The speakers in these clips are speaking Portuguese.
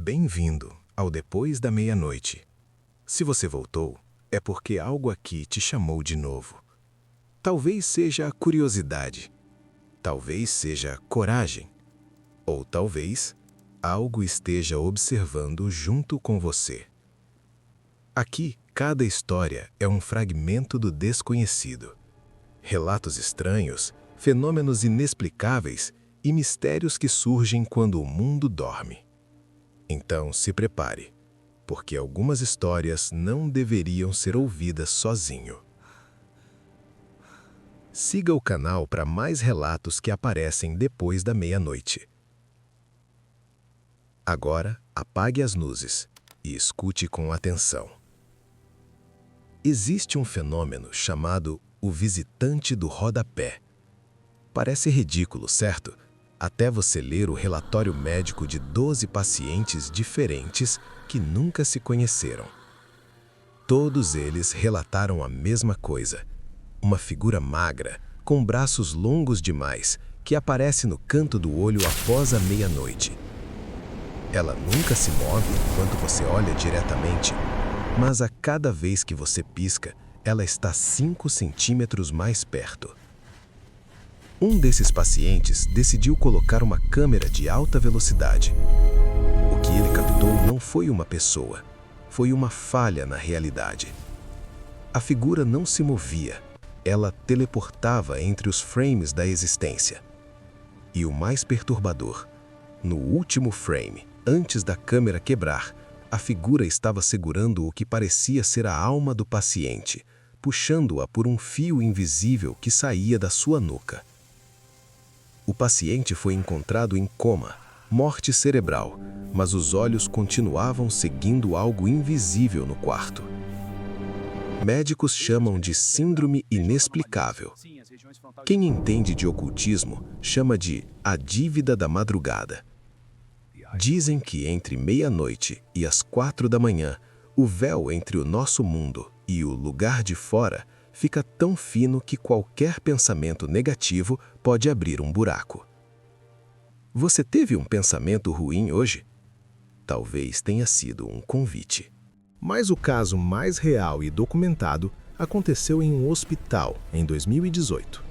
Bem-vindo ao Depois da Meia-Noite. Se você voltou, é porque algo aqui te chamou de novo. Talvez seja curiosidade, talvez seja coragem, ou talvez algo esteja observando junto com você. Aqui, cada história é um fragmento do desconhecido. Relatos estranhos, fenômenos inexplicáveis e mistérios que surgem quando o mundo dorme. Então se prepare, porque algumas histórias não deveriam ser ouvidas sozinho. Siga o canal para mais relatos que aparecem depois da meia-noite. Agora, apague as luzes e escute com atenção. Existe um fenômeno chamado o visitante do rodapé. Parece ridículo, certo? Até você ler o relatório médico de 12 pacientes diferentes que nunca se conheceram. Todos eles relataram a mesma coisa. Uma figura magra, com braços longos demais, que aparece no canto do olho após a meia-noite. Ela nunca se move enquanto você olha diretamente, mas a cada vez que você pisca, ela está 5 centímetros mais perto. Um desses pacientes decidiu colocar uma câmera de alta velocidade. O que ele captou não foi uma pessoa, foi uma falha na realidade. A figura não se movia, ela teleportava entre os frames da existência. E o mais perturbador, no último frame, antes da câmera quebrar, a figura estava segurando o que parecia ser a alma do paciente, puxando-a por um fio invisível que saía da sua nuca. O paciente foi encontrado em coma, morte cerebral, mas os olhos continuavam seguindo algo invisível no quarto. Médicos chamam de síndrome inexplicável. Quem entende de ocultismo chama de a dívida da madrugada. Dizem que entre meia-noite e as 4 da manhã, o véu entre o nosso mundo e o lugar de fora fica tão fino que qualquer pensamento negativo pode abrir um buraco. Você teve um pensamento ruim hoje? Talvez tenha sido um convite. Mas o caso mais real e documentado aconteceu em um hospital em 2018.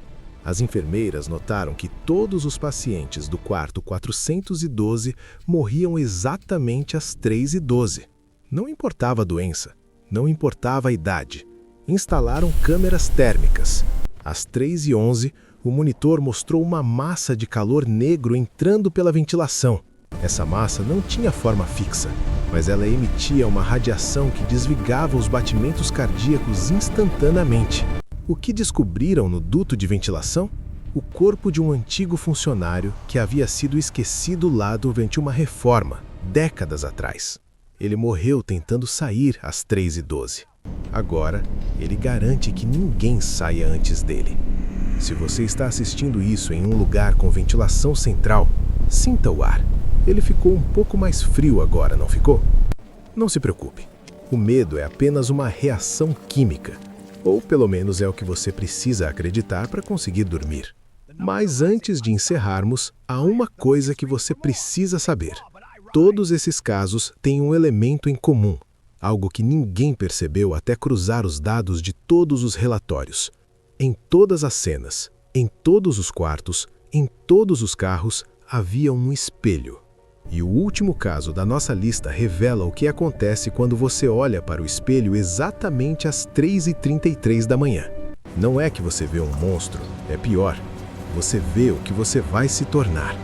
As enfermeiras notaram que todos os pacientes do quarto 412 morriam exatamente às 3h12. Não importava a doença, não importava a idade. Instalaram câmeras térmicas. Às 3h11, o monitor mostrou uma massa de calor negro entrando pela ventilação. Essa massa não tinha forma fixa, mas ela emitia uma radiação que desligava os batimentos cardíacos instantaneamente. O que descobriram no duto de ventilação? O corpo de um antigo funcionário que havia sido esquecido lá durante uma reforma, décadas atrás. Ele morreu tentando sair às 3h12. Agora, ele garante que ninguém saia antes dele. Se você está assistindo isso em um lugar com ventilação central, sinta o ar. Ele ficou um pouco mais frio agora, não ficou? Não se preocupe. O medo é apenas uma reação química. Ou pelo menos é o que você precisa acreditar para conseguir dormir. Mas antes de encerrarmos, há uma coisa que você precisa saber. Todos esses casos têm um elemento em comum. Algo que ninguém percebeu até cruzar os dados de todos os relatórios. Em todas as cenas, em todos os quartos, em todos os carros, havia um espelho. E o último caso da nossa lista revela o que acontece quando você olha para o espelho exatamente às 3h33 da manhã. Não é que você vê um monstro, é pior. Você vê o que você vai se tornar.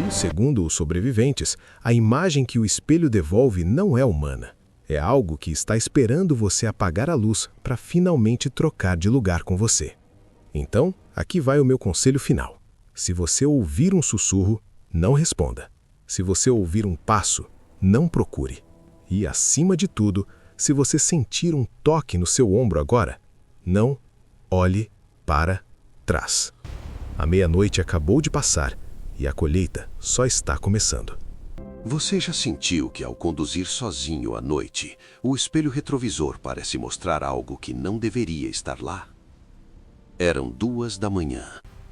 E, segundo os sobreviventes, a imagem que o espelho devolve não é humana. É algo que está esperando você apagar a luz para finalmente trocar de lugar com você. Então, aqui vai o meu conselho final. Se você ouvir um sussurro, não responda. Se você ouvir um passo, não procure. E, acima de tudo, se você sentir um toque no seu ombro agora, não olhe para trás. A meia-noite acabou de passar e a colheita só está começando. Você já sentiu que ao conduzir sozinho à noite, o espelho retrovisor parece mostrar algo que não deveria estar lá? Eram 2 da manhã.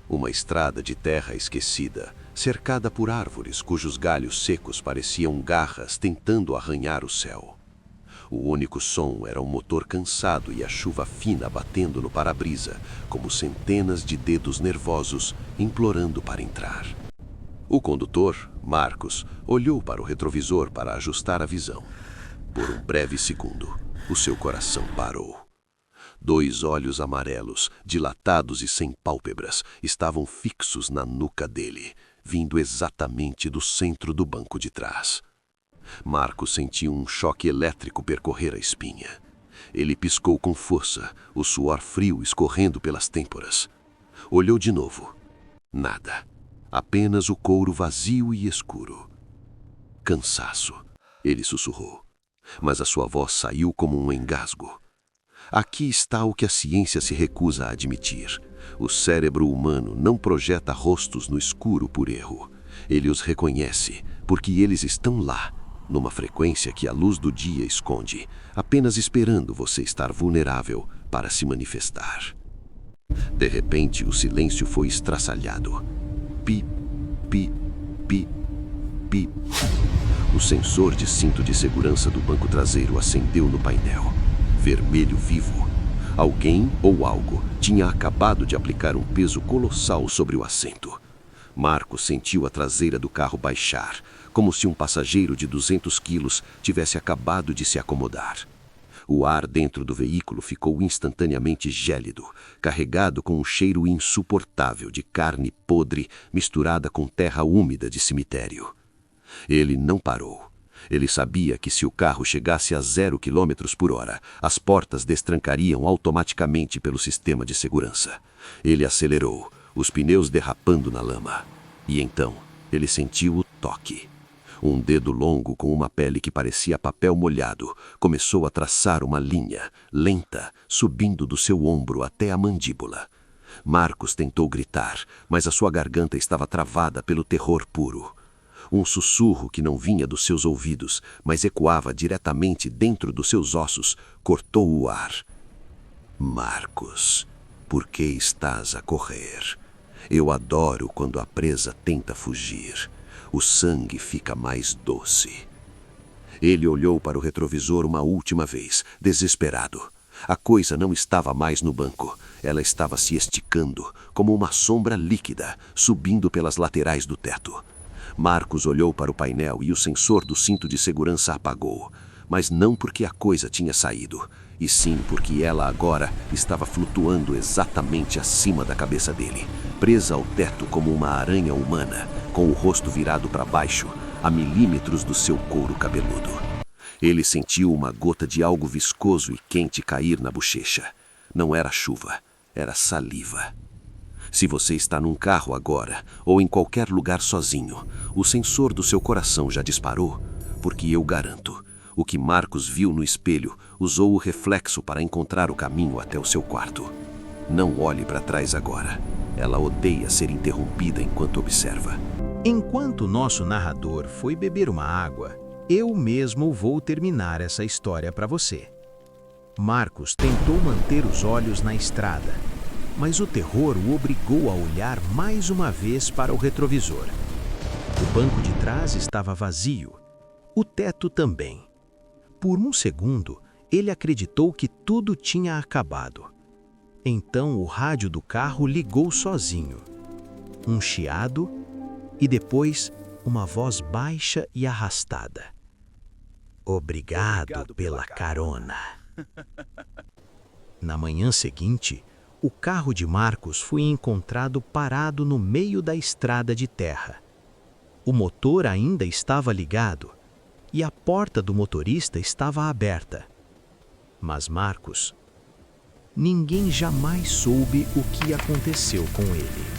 Uma estrada de terra esquecida, cercada por árvores cujos galhos secos pareciam garras tentando arranhar o céu. O único som era um motor cansado e a chuva fina batendo no para-brisa, como centenas de dedos nervosos implorando para entrar. O condutor, Marcos, olhou para o retrovisor para ajustar a visão. Por um breve segundo, o seu coração parou. 2 olhos amarelos, dilatados e sem pálpebras, estavam fixos na nuca dele, vindo exatamente do centro do banco de trás. Marcos sentiu um choque elétrico percorrer a espinha. Ele piscou com força, o suor frio escorrendo pelas têmporas. Olhou de novo. Nada. Apenas o couro vazio e escuro. Cansaço, ele sussurrou. Mas a sua voz saiu como um engasgo. Aqui está o que a ciência se recusa a admitir. O cérebro humano não projeta rostos no escuro por erro. Ele os reconhece, porque eles estão lá, numa frequência que a luz do dia esconde, apenas esperando você estar vulnerável para se manifestar. De repente, o silêncio foi estraçalhado. Pi, pi, pi, pi. O sensor de cinto de segurança do banco traseiro acendeu no painel. Vermelho vivo. Alguém ou algo tinha acabado de aplicar um peso colossal sobre o assento. Marcos sentiu a traseira do carro baixar, como se um passageiro de 200 quilos tivesse acabado de se acomodar. O ar dentro do veículo ficou instantaneamente gélido, carregado com um cheiro insuportável de carne podre misturada com terra úmida de cemitério. Ele não parou. Ele sabia que se o carro chegasse a 0 km por hora, as portas destrancariam automaticamente pelo sistema de segurança. Ele acelerou, os pneus derrapando na lama. E então, ele sentiu o toque. Um dedo longo com uma pele que parecia papel molhado começou a traçar uma linha, lenta, subindo do seu ombro até a mandíbula. Marcos tentou gritar, mas a sua garganta estava travada pelo terror puro. Um sussurro que não vinha dos seus ouvidos, mas ecoava diretamente dentro dos seus ossos, cortou o ar. Marcos, por que estás a correr? Eu adoro quando a presa tenta fugir. O sangue fica mais doce. Ele olhou para o retrovisor uma última vez, desesperado. A coisa não estava mais no banco. Ela estava se esticando, como uma sombra líquida, subindo pelas laterais do teto. Marcos olhou para o painel e o sensor do cinto de segurança apagou. Mas não porque a coisa tinha saído, e sim porque ela agora estava flutuando exatamente acima da cabeça dele, presa ao teto como uma aranha humana, com o rosto virado para baixo, a milímetros do seu couro cabeludo. Ele sentiu uma gota de algo viscoso e quente cair na bochecha. Não era chuva, era saliva. Se você está num carro agora, ou em qualquer lugar sozinho, o sensor do seu coração já disparou, porque eu garanto, o que Marcos viu no espelho usou o reflexo para encontrar o caminho até o seu quarto. Não olhe para trás agora. Ela odeia ser interrompida enquanto observa. Enquanto nosso narrador foi beber uma água, eu mesmo vou terminar essa história para você. Marcos tentou manter os olhos na estrada, mas o terror o obrigou a olhar mais uma vez para o retrovisor. O banco de trás estava vazio, o teto também. Por um segundo, ele acreditou que tudo tinha acabado. Então o rádio do carro ligou sozinho. Um chiado e depois uma voz baixa e arrastada. Obrigado pela carona. Na manhã seguinte, o carro de Marcos foi encontrado parado no meio da estrada de terra. O motor ainda estava ligado e a porta do motorista estava aberta. Mas Marcos, ninguém jamais soube o que aconteceu com ele.